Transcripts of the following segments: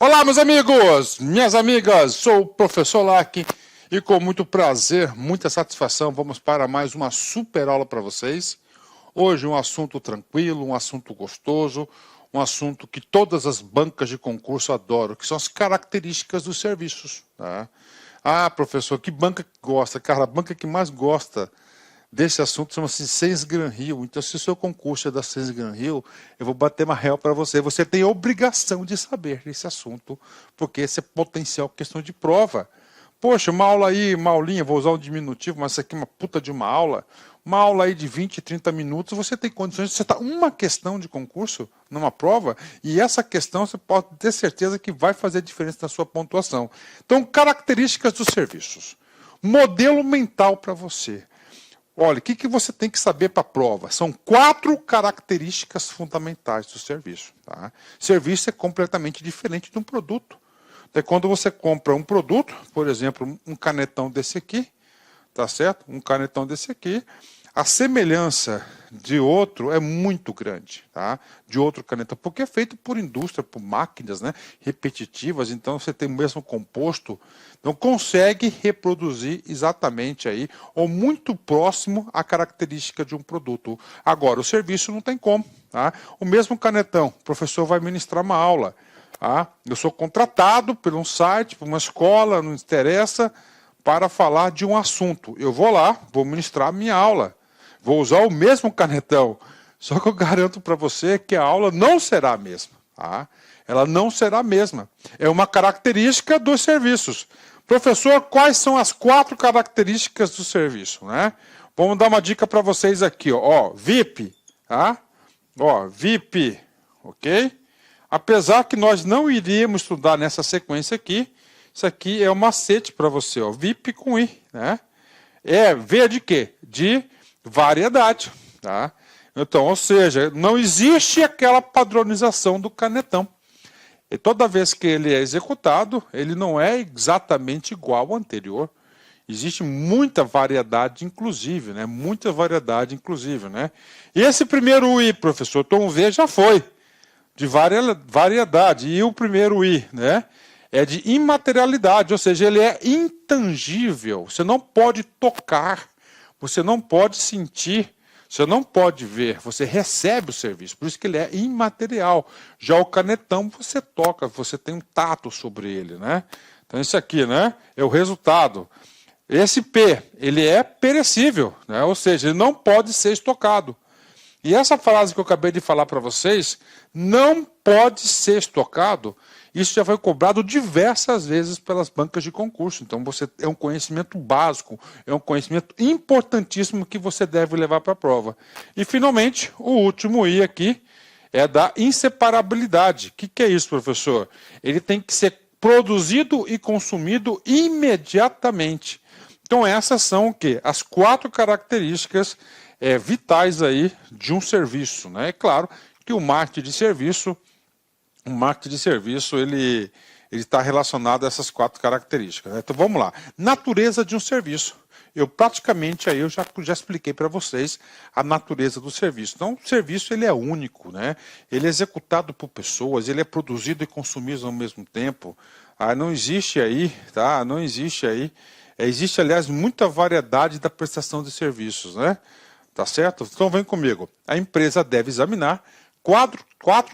Olá, meus amigos, minhas amigas, sou o professor Lac e com muito prazer, muita satisfação, vamos para mais uma super aula para vocês. Hoje um assunto tranquilo, um assunto gostoso, um assunto que todas as bancas de concurso adoram, que são as características dos serviços. Tá? Ah, professor, que banca que gosta? Cara, a banca que mais gosta desse assunto chama-se Sens Gran Rio. Então, se o seu concurso é da Sens Gran Rio, eu vou bater uma réu para você. Você tem obrigação de saber desse assunto, porque esse é potencial questão de prova. Poxa, uma aula aí, uma aulinha, vou usar um diminutivo, mas isso aqui é uma puta de uma aula. Uma aula aí de 20, 30 minutos, você tem condições de acertar uma questão de concurso numa prova, e essa questão você pode ter certeza que vai fazer diferença na sua pontuação. Então, características dos serviços. Modelo mental para você. Olha, o que você tem que saber para a prova? São 4 características fundamentais do serviço. Tá? Serviço é completamente diferente de um produto. Então, quando você compra um produto, por exemplo, um canetão desse aqui, tá certo? Um canetão desse aqui, a semelhança de outro é muito grande, tá? De outro canetão, porque é feito por indústria, por máquinas, né? Repetitivas, então você tem o mesmo composto, então consegue reproduzir exatamente aí, ou muito próximo à característica de um produto. Agora, o serviço não tem como, tá? O mesmo canetão, o professor vai ministrar uma aula, tá? Eu sou contratado por um site, por uma escola, não interessa, para falar de um assunto. Eu vou lá, vou ministrar a minha aula. Vou usar o mesmo canetão. Só que eu garanto para você que a aula não será a mesma. Tá? Ela não será a mesma. É uma característica dos serviços. Professor, quais são as 4 características do serviço? Né? Vamos dar uma dica para vocês aqui. Ó, VIP. Tá? Ó, VIP. Ok? Apesar que nós não iríamos estudar nessa sequência aqui, isso aqui é um macete para você, ó, VIP com I, né? É V de quê? De variedade, tá? Então, ou seja, não existe aquela padronização do canetão. E toda vez que ele é executado, ele não é exatamente igual ao anterior. Existe muita variedade, inclusive, né? Muita variedade, inclusive, né? E esse primeiro I, professor, tom V já foi de variedade. E o primeiro I, né? É de imaterialidade, ou seja, ele é intangível. Você não pode tocar, você não pode sentir, você não pode ver, você recebe o serviço, por isso que ele é imaterial. Já o canetão você toca, você tem um tato sobre ele, né? Então isso aqui, né, é o resultado. Esse P, ele é perecível, né? Ou seja, ele não pode ser estocado. E essa frase que eu acabei de falar para vocês, não pode ser estocado, isso já foi cobrado diversas vezes pelas bancas de concurso. Então, você é um conhecimento básico, é um conhecimento importantíssimo que você deve levar para a prova. E, finalmente, o último I aqui é da inseparabilidade. O que é isso, professor? Ele tem que ser produzido e consumido imediatamente. Então, essas são o quê? As 4 características vitais aí de um serviço, né? É claro que o marketing de serviço, ele está relacionado a essas 4 características, né? Então vamos lá. Natureza de um serviço. Eu praticamente aí eu já expliquei para vocês a natureza do serviço. Então o serviço ele é único, né? Ele é executado por pessoas, ele é produzido e consumido ao mesmo tempo. Não existe aí, tá? Não existe aí. Existe, aliás, muita variedade da prestação de serviços, né? Tá certo? Então vem comigo. A empresa deve examinar 4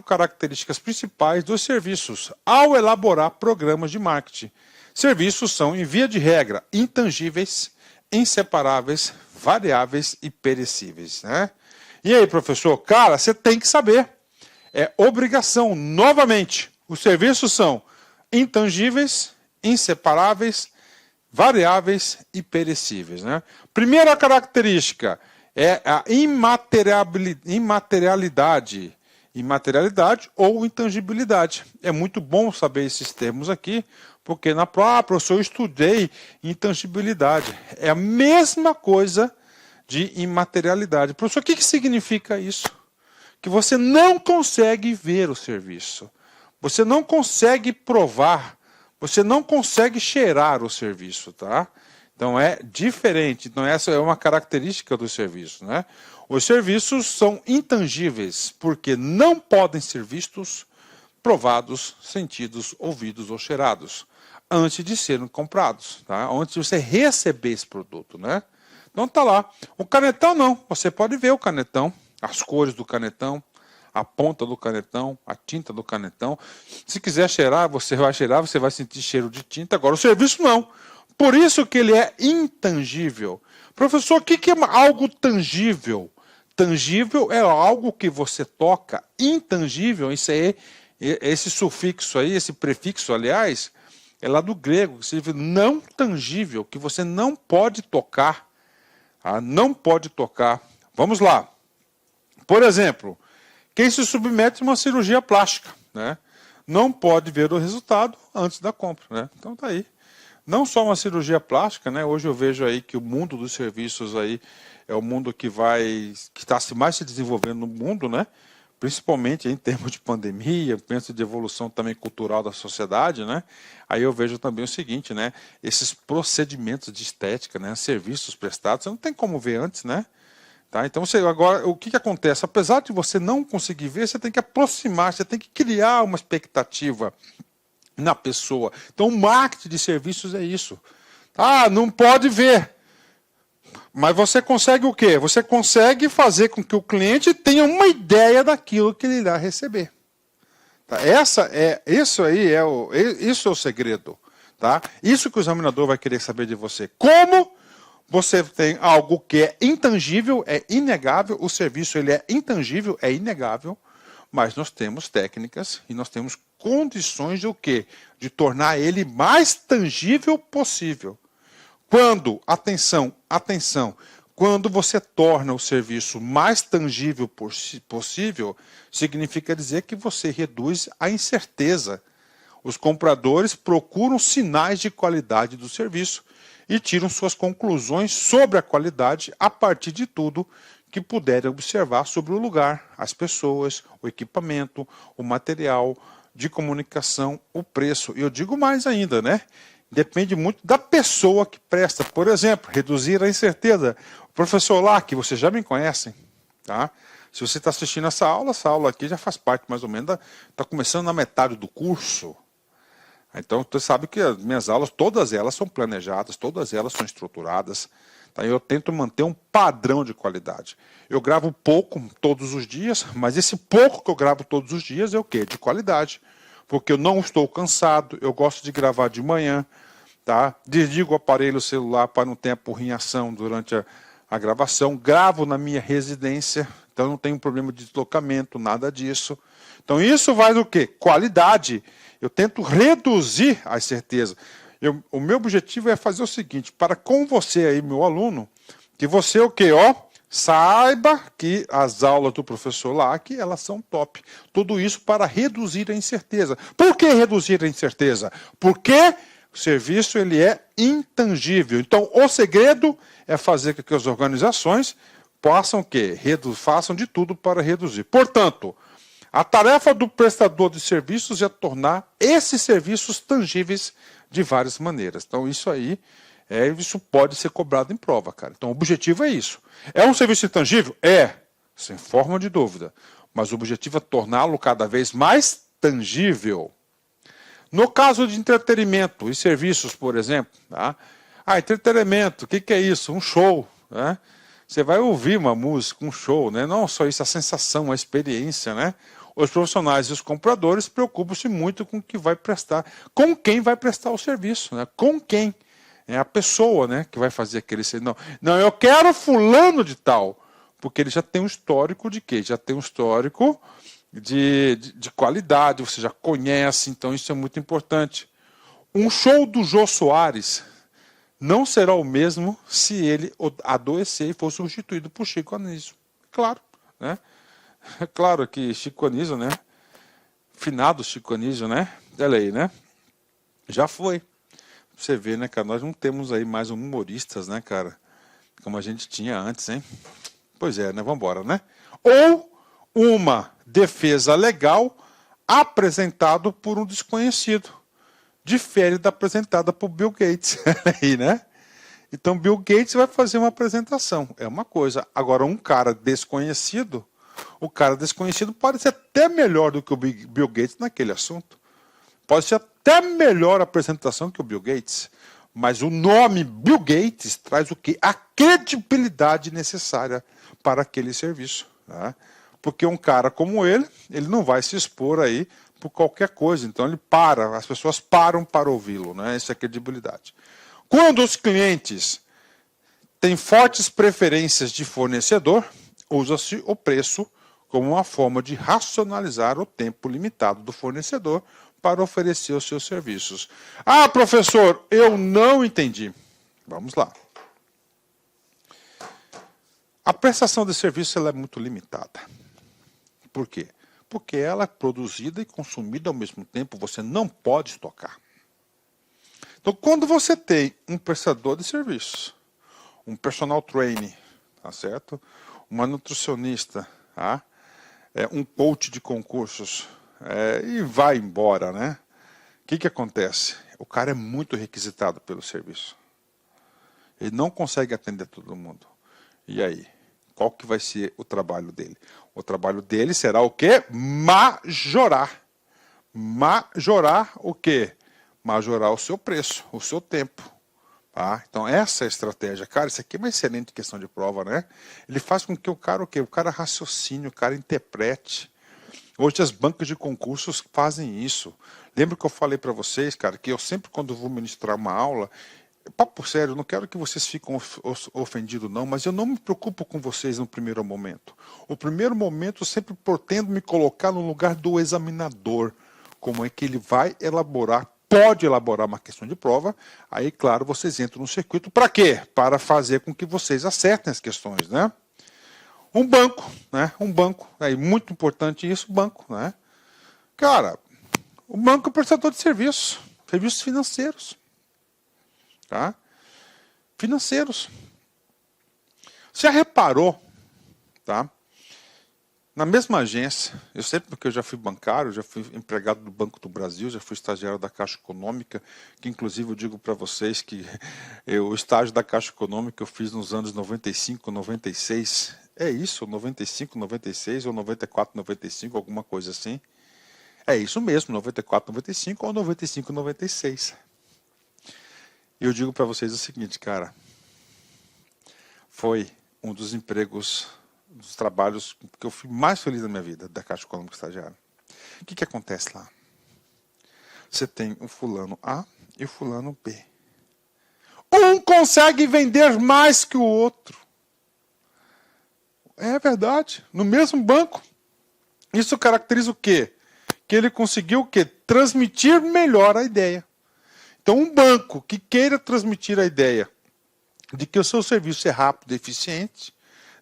características principais dos serviços ao elaborar programas de marketing. Serviços são, em via de regra, intangíveis, inseparáveis, variáveis e perecíveis, né? E aí, professor? Cara, você tem que saber. É obrigação, novamente. Os serviços são intangíveis, inseparáveis, variáveis e perecíveis, né? Primeira característica é a imaterialidade. Imaterialidade ou intangibilidade. É muito bom saber esses termos aqui, porque na prova, professor, eu estudei intangibilidade. É a mesma coisa de imaterialidade. Professor, o que significa isso? Que você não consegue ver o serviço. Você não consegue provar. Você não consegue cheirar o serviço, tá? Então é diferente. Então essa é uma característica do serviço, né? Os serviços são intangíveis porque não podem ser vistos, provados, sentidos, ouvidos ou cheirados, antes de serem comprados, tá? Antes de você receber esse produto, né? Então tá lá. O canetão não, você pode ver o canetão, as cores do canetão, a ponta do canetão, a tinta do canetão. Se quiser cheirar, você vai sentir cheiro de tinta. Agora, o serviço não. Por isso que ele é intangível. Professor, o que é algo tangível? Tangível é algo que você toca. Intangível, isso aí, esse sufixo aí, esse prefixo, aliás, é lá do grego, que significa não tangível, que você não pode tocar. Tá? Não pode tocar. Vamos lá. Por exemplo, quem se submete a uma cirurgia plástica, né? Não pode ver o resultado antes da compra, né? Então tá aí. Não só uma cirurgia plástica, né? Hoje eu vejo aí que o mundo dos serviços aí é o mundo que está mais se desenvolvendo no mundo, né? Principalmente em termos de pandemia, penso de evolução também cultural da sociedade, né? Aí eu vejo também o seguinte, né? Esses procedimentos de estética, né? Serviços prestados, você não tem como ver antes, né? Tá? Então, agora, o que acontece? Apesar de você não conseguir ver, você tem que aproximar, você tem que criar uma expectativa na pessoa. Então, o marketing de serviços é isso. Ah, não pode ver. Mas você consegue o quê? Você consegue fazer com que o cliente tenha uma ideia daquilo que ele irá receber. Tá? Isso é o segredo. Tá? Isso que o examinador vai querer saber de você. Como você tem algo que é intangível, é inegável, o serviço ele é intangível, é inegável, mas nós temos técnicas e nós temos condições de o quê? De tornar ele mais tangível possível. Quando, atenção, quando você torna o serviço mais tangível possível, significa dizer que você reduz a incerteza. Os compradores procuram sinais de qualidade do serviço e tiram suas conclusões sobre a qualidade a partir de tudo que puderem observar sobre o lugar, as pessoas, o equipamento, o material de comunicação, o preço. E eu digo mais ainda, né? Depende muito da pessoa que presta. Por exemplo, reduzir a incerteza. O professor Lack, vocês já me conhecem, tá? Se você está assistindo essa aula aqui já faz parte mais ou menos, está começando na metade do curso. Então, você sabe que as minhas aulas, todas elas são planejadas, todas elas são estruturadas. Tá? Eu tento manter um padrão de qualidade. Eu gravo pouco todos os dias, mas esse pouco que eu gravo todos os dias é o quê? De qualidade. Porque eu não estou cansado, eu gosto de gravar de manhã, tá? Desligo o aparelho celular para não ter a porrinhação durante a gravação, gravo na minha residência, então não tenho problema de deslocamento, nada disso. Então isso vai do quê? Qualidade. Eu tento reduzir a incerteza. O meu objetivo é fazer o seguinte, para com você aí, meu aluno, que você o quê? Saiba que as aulas do professor Lack, elas são top. Tudo isso para reduzir a incerteza. Por que reduzir a incerteza? Porque o serviço ele é intangível. Então, o segredo é fazer com que as organizações possam o quê? Façam de tudo para reduzir. Portanto, a tarefa do prestador de serviços é tornar esses serviços tangíveis de várias maneiras. Então, isso aí, isso pode ser cobrado em prova, cara. Então, o objetivo é isso. É um serviço intangível? É, sem forma de dúvida. Mas o objetivo é torná-lo cada vez mais tangível. No caso de entretenimento e serviços, por exemplo, tá? Entretenimento, o que é isso? Um show, né? Você vai ouvir uma música, um show, né? Não só isso, a sensação, a experiência, né? Os profissionais e os compradores preocupam-se muito com o que vai prestar, com quem vai prestar o serviço, né? Com quem. É a pessoa, né, que vai fazer aquele serviço. Não, eu quero fulano de tal, porque ele já tem um histórico de quê? Já tem um histórico de qualidade, você já conhece, então isso é muito importante. Um show do Jô Soares não será o mesmo se ele adoecer e for substituído por Chico Anísio. Claro, né? É claro que Chico Anísio, né? Finado Chico Anísio, né? Olha aí, né? Já foi. Você vê, né, cara? Nós não temos aí mais humoristas, né, cara? Como a gente tinha antes, hein? Pois é, né? Vamos embora, né? Ou uma defesa legal apresentado por um desconhecido. Difere da apresentada por Bill Gates. aí, né? Então, Bill Gates vai fazer uma apresentação. É uma coisa. Agora, um cara desconhecido, O cara desconhecido pode ser até melhor do que o Bill Gates naquele assunto. Pode ser até melhor a apresentação que o Bill Gates. Mas o nome Bill Gates traz o quê? A credibilidade necessária para aquele serviço. Né? Porque um cara como ele não vai se expor aí por qualquer coisa. Então ele para, as pessoas param para ouvi-lo. Né? Essa é a credibilidade. Quando os clientes têm fortes preferências de fornecedor, usa-se o preço como uma forma de racionalizar o tempo limitado do fornecedor para oferecer os seus serviços. Ah, professor, eu não entendi. Vamos lá. A prestação de serviço ela é muito limitada. Por quê? Porque ela é produzida e consumida ao mesmo tempo, você não pode estocar. Então, quando você tem um prestador de serviços, um personal trainer, tá certo? Uma nutricionista, tá? Um coach de concursos, e vai embora, né? O que acontece? O cara é muito requisitado pelo serviço. Ele não consegue atender todo mundo. E aí? Qual que vai ser o trabalho dele? O trabalho dele será o quê? Majorar. Majorar o quê? Majorar o seu preço, o seu tempo. Tá? Então essa é a estratégia. Cara, isso aqui é uma excelente questão de prova, né? Ele faz com que o cara o quê? O cara raciocine, o cara interprete. Hoje as bancas de concursos fazem isso. Lembra que eu falei para vocês, cara, que eu sempre quando vou ministrar uma aula, papo sério, eu não quero que vocês fiquem ofendidos não, mas eu não me preocupo com vocês no primeiro momento. O primeiro momento eu sempre pretendo me colocar no lugar do examinador. Como é que ele vai elaborar, pode elaborar uma questão de prova, aí claro, vocês entram no circuito para quê? Para fazer com que vocês acertem as questões, né? Um banco, né? Um banco, é muito importante isso, banco, né? Cara, o banco é um prestador de serviços financeiros, tá? Financeiros. Você já reparou, tá? Na mesma agência, eu sempre, porque eu já fui bancário, já fui empregado do Banco do Brasil, já fui estagiário da Caixa Econômica, que inclusive eu digo para vocês que o estágio da Caixa Econômica eu fiz nos anos 95, 96, é isso, 95, 96 ou 94, 95, alguma coisa assim. É isso mesmo, 94, 95 ou 95, 96. E eu digo para vocês o seguinte, cara, foi um dos empregos, dos trabalhos que eu fui mais feliz na minha vida, da Caixa Econômica Estagiária. O que acontece lá? Você tem o fulano A e o fulano B. Um consegue vender mais que o outro. É verdade. No mesmo banco. Isso caracteriza o quê? Que ele conseguiu o quê? Transmitir melhor a ideia. Então, um banco que queira transmitir a ideia de que o seu serviço é rápido e eficiente,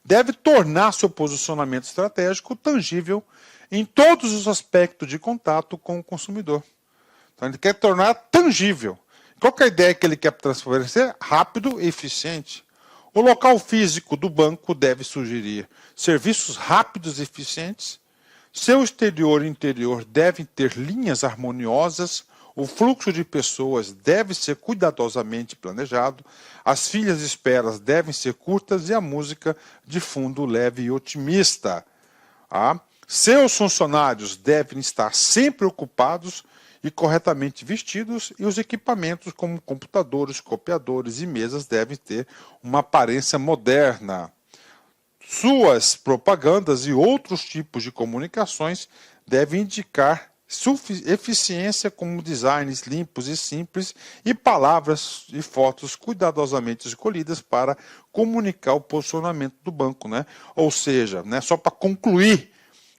deve tornar seu posicionamento estratégico tangível em todos os aspectos de contato com o consumidor. Então, ele quer tornar tangível. Qual que é a ideia que ele quer transferir? Rápido e eficiente. O local físico do banco deve sugerir serviços rápidos e eficientes. Seu exterior e interior devem ter linhas harmoniosas. O fluxo de pessoas deve ser cuidadosamente planejado, as filas de espera devem ser curtas e a música de fundo leve e otimista. Seus funcionários devem estar sempre ocupados e corretamente vestidos e os equipamentos como computadores, copiadores e mesas devem ter uma aparência moderna. Suas propagandas e outros tipos de comunicações devem indicar eficiência como designs limpos e simples e palavras e fotos cuidadosamente escolhidas para comunicar o posicionamento do banco, né? Ou seja, né, só para concluir,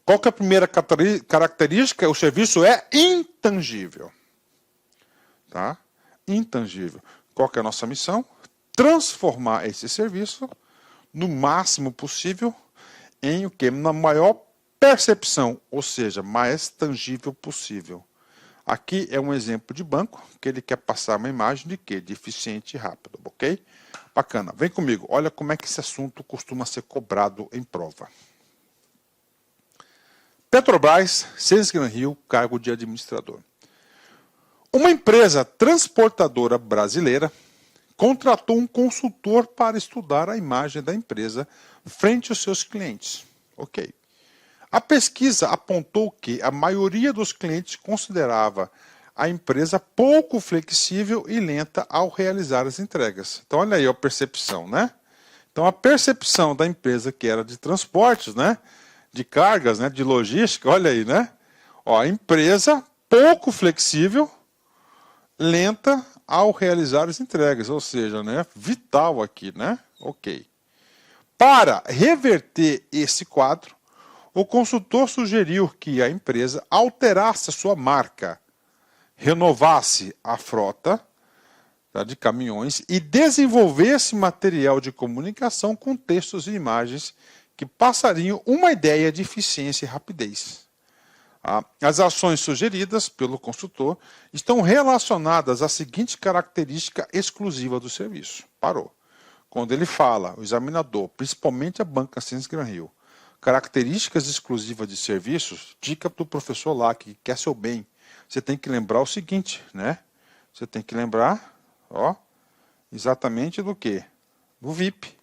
qual que é a primeira característica? O serviço é intangível. Tá? Intangível. Qual que é a nossa missão? Transformar esse serviço no máximo possível em o quê? Na maior percepção, ou seja, mais tangível possível. Aqui é um exemplo de banco que ele quer passar uma imagem de quê? De eficiente e rápido, ok? Bacana. Vem comigo. Olha como é que esse assunto costuma ser cobrado em prova. Petrobras, Sales Gran Rio, cargo de administrador. Uma empresa transportadora brasileira contratou um consultor para estudar a imagem da empresa frente aos seus clientes. Ok. A pesquisa apontou que a maioria dos clientes considerava a empresa pouco flexível e lenta ao realizar as entregas. Então, olha aí a percepção, né? Então, a percepção da empresa que era de transportes, né? De cargas, né? De logística, olha aí, né? Ó, a empresa pouco flexível, lenta ao realizar as entregas, ou seja, né? Vital aqui, né? Ok. Para reverter esse quadro, o consultor sugeriu que a empresa alterasse a sua marca, renovasse a frota, tá, de caminhões e desenvolvesse material de comunicação com textos e imagens que passariam uma ideia de eficiência e rapidez. As ações sugeridas pelo consultor estão relacionadas à seguinte característica exclusiva do serviço. Parou. Quando ele fala, o examinador, principalmente a banca Sims Gran Rio, características exclusivas de serviços, dica para o professor lá que quer seu bem. Você tem que lembrar o seguinte, né? Você tem que lembrar, ó, exatamente do quê? Do VIP,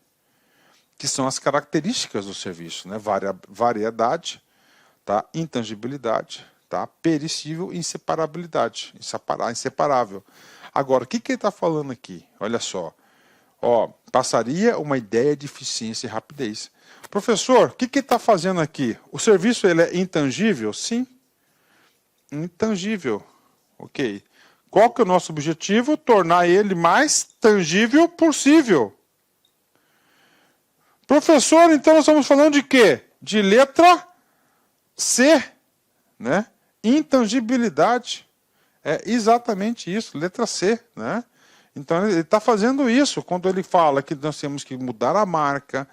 que são as características do serviço, né? Variedade, tá? Intangibilidade, tá? Perecível e inseparabilidade, inseparável. Agora, o que ele está falando aqui? Olha só, ó, passaria uma ideia de eficiência e rapidez. Professor, o que ele está fazendo aqui? O serviço ele é intangível? Sim. Intangível. Ok. Qual que é o nosso objetivo? Tornar ele mais tangível possível. Professor, então nós estamos falando de quê? De letra C, né? Intangibilidade. É exatamente isso, letra C, né? Então ele está fazendo isso quando ele fala que nós temos que mudar a marca,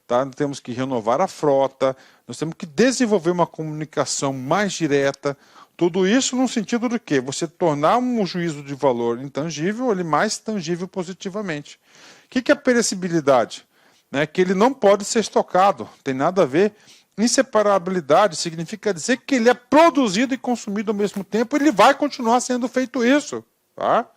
tá? Nós temos que renovar a frota, nós temos que desenvolver uma comunicação mais direta. Tudo isso no sentido de quê? Você tornar um juízo de valor intangível ele mais tangível positivamente. O que é perecibilidade? Né? Que ele não pode ser estocado, tem nada a ver. Inseparabilidade significa dizer que ele é produzido e consumido ao mesmo tempo, ele vai continuar sendo feito isso. Tá?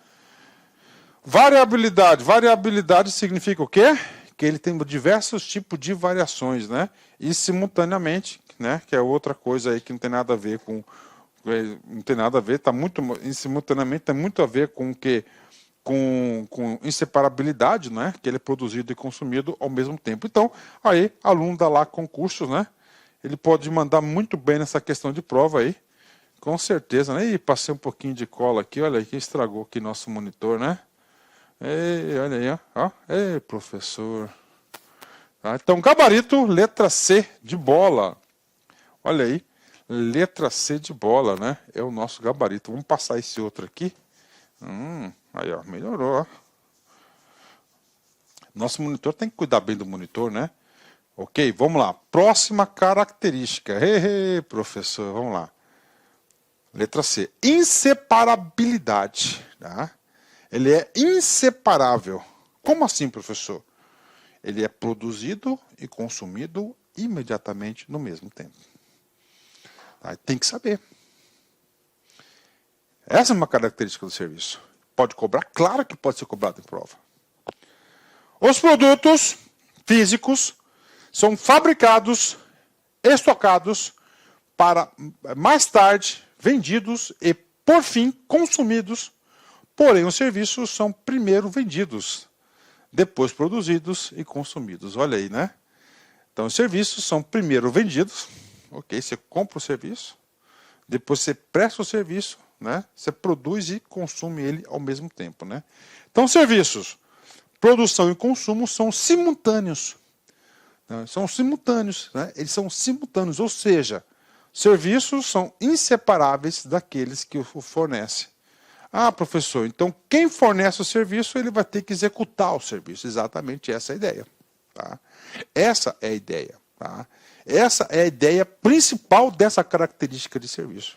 Variabilidade. Variabilidade significa o quê? Que ele tem diversos tipos de variações, né? E simultaneamente, né? Que é outra coisa aí que não tem nada a ver com... Não tem nada a ver, tá muito... Simultaneamente tem muito a ver com o que... Com inseparabilidade, né? Que ele é produzido e consumido ao mesmo tempo. Então, aí, aluno da lá concursos, né? Ele pode mandar muito bem nessa questão de prova aí. Com certeza, né? E passei um pouquinho de cola aqui, olha aí, que estragou aqui nosso monitor, né? Ei, olha aí, ó. Ei, professor. Tá, então, gabarito, letra C de bola. Olha aí, letra C de bola, né? É o nosso gabarito. Vamos passar esse outro aqui. Aí, ó, melhorou, ó. Nosso monitor tem que cuidar bem do monitor, né? Ok, vamos lá. Próxima característica. Professor, vamos lá. Letra C. Inseparabilidade. Tá? Ele é inseparável. Como assim, professor? Ele é produzido e consumido imediatamente no mesmo tempo. Tá? Tem que saber. Essa é uma característica do serviço. Pode cobrar? Claro que pode ser cobrado em prova. Os produtos físicos são fabricados, estocados, para mais tarde vendidos e, por fim, consumidos. Porém, os serviços são primeiro vendidos, depois produzidos e consumidos. Olha aí, né? Então, os serviços são primeiro vendidos, ok? Você compra o serviço, depois você presta o serviço, né? Você produz e consome ele ao mesmo tempo, né? Então, serviços, produção e consumo são simultâneos. Né? São simultâneos, né? Eles são simultâneos, ou seja, serviços são inseparáveis daqueles que o fornecem. Ah, professor, então quem fornece o serviço, ele vai ter que executar o serviço. Exatamente essa é a ideia. Tá? Essa é a ideia. Tá? Essa é a ideia principal dessa característica de serviço.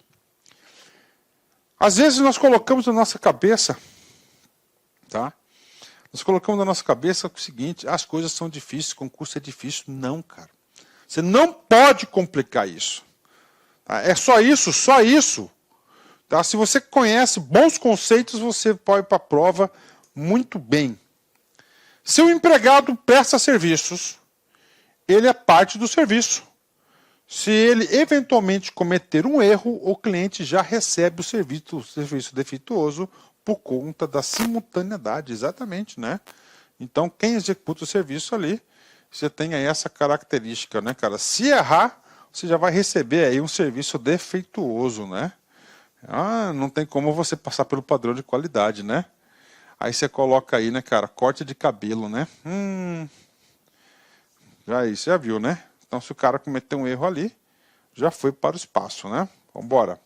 Às vezes nós colocamos na nossa cabeça, tá? Nós colocamos na nossa cabeça o seguinte, as coisas são difíceis, concurso é difícil. Não, cara. Você não pode complicar isso. Tá? É só isso, só isso. Tá? Se você conhece bons conceitos, você pode ir para a prova muito bem. Se o empregado presta serviços, ele é parte do serviço. Se ele eventualmente cometer um erro, o cliente já recebe o serviço defeituoso por conta da simultaneidade, exatamente, né? Então, quem executa o serviço ali, você tem aí essa característica, né, cara? Se errar, você já vai receber aí um serviço defeituoso, né? Ah, não tem como você passar pelo padrão de qualidade, né? Aí você coloca aí, né, cara, corte de cabelo, né? Já viu, né? Então, se o cara cometer um erro ali, já foi para o espaço, né? Vamos embora.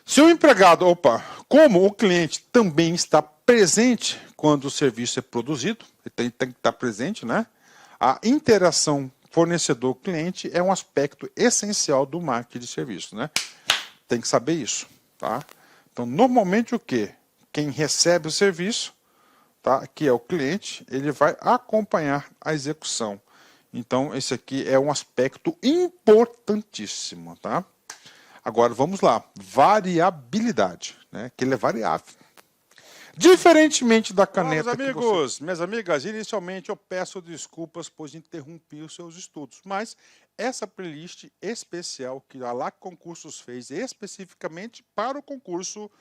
Se o empregado, como o cliente também está presente quando o serviço é produzido, ele tem que estar presente, né? A interação fornecedor-cliente é um aspecto essencial do marketing de serviço, né? Tem que saber isso, tá? Então, normalmente o quê? Quem recebe o serviço, tá? Que é o cliente, ele vai acompanhar a execução. Então, esse aqui é um aspecto importantíssimo, tá? Agora, vamos lá. Variabilidade, né? Que ele é variável. Diferentemente da caneta. Olá, meus amigos, minhas amigas, inicialmente eu peço desculpas pois interrompi os seus estudos, mas essa playlist especial que a LAC Concursos fez especificamente para o concurso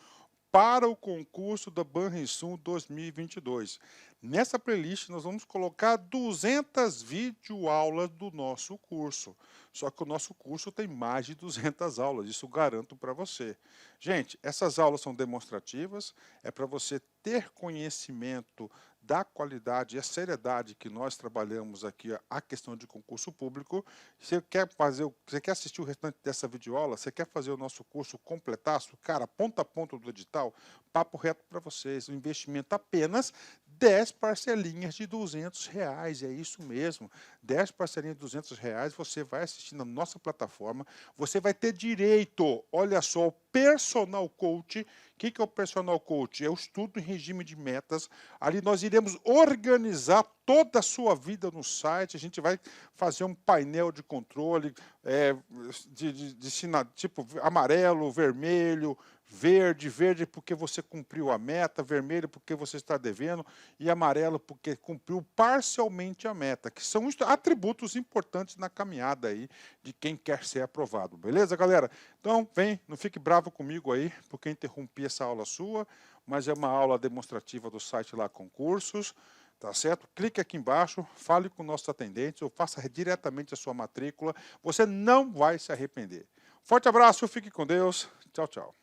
da Banrisul 2022. Nessa playlist nós vamos colocar 200 videoaulas do nosso curso. Só que o nosso curso tem mais de 200 aulas, isso garanto para você. Gente, essas aulas são demonstrativas, é para você ter conhecimento da qualidade e a seriedade que nós trabalhamos aqui a questão de concurso público. Você quer assistir o restante dessa videoaula? Você quer fazer o nosso curso completaço? Cara, ponta a ponta do edital, papo reto para vocês, um investimento apenas 10 parcelinhas de R$ 200, é isso mesmo, 10 parcelinhas de R$ 200, você vai assistir na nossa plataforma, você vai ter direito, olha só, ao personal coach. O que é o personal coach? É o estudo em regime de metas. Ali nós iremos organizar toda a sua vida no site, a gente vai fazer um painel de controle tipo amarelo, vermelho, verde porque você cumpriu a meta, vermelho porque você está devendo e amarelo porque cumpriu parcialmente a meta, que são atributos importantes na caminhada aí de quem quer ser aprovado, beleza, galera? Então, vem, não fique bravo comigo aí, porque interrompi essa aula sua, mas é uma aula demonstrativa do site lá Concursos, tá certo? Clique aqui embaixo, fale com nossos atendentes ou faça diretamente a sua matrícula, você não vai se arrepender. Forte abraço, fique com Deus, tchau, tchau.